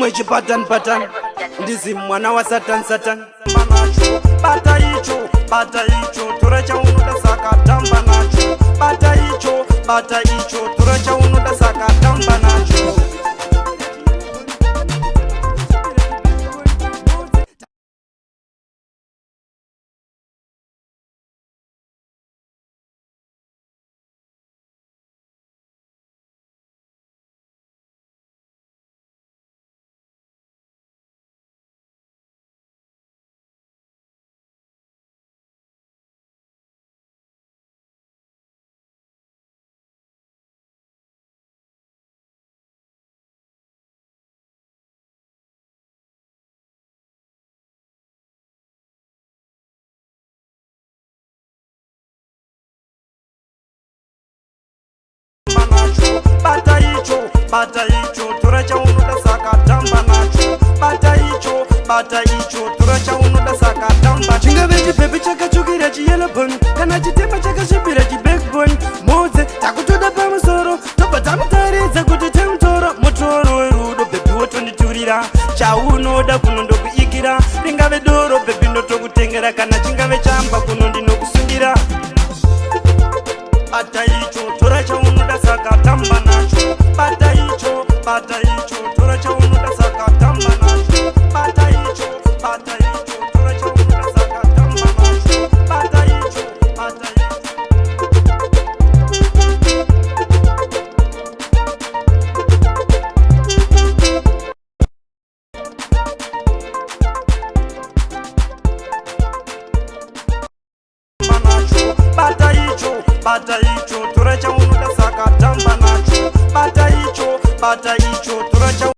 mwechi patan patan ndizi mwana wa satan satan manacho bata icho tora chaunoda saka tamba nacho bata icho tora chaunoda saka tamba nacho bata icho tora chaunoda saka tamba nacho bata icho tora chaunoda saka tamba chingave chipepe chakachukira chiyelobon kana chitema chakasvibira chibackbone modze takutoda pamusoro tobva tamutaridza kuti temutoro mutoro werudo bhebhi wotonditurira chaunoda kunondokuikira ringave doro bhebhi ndotokutengera kana chingave chamba kuno ndinokusungira bata icho tora chaunoda saka tamba nacho bata icho tora chaunoda saka tamba nacho bata icho tora chaunoda saka tamba nacho bata icho bata icho tora chaunoda saka tamba nacho bata icho tora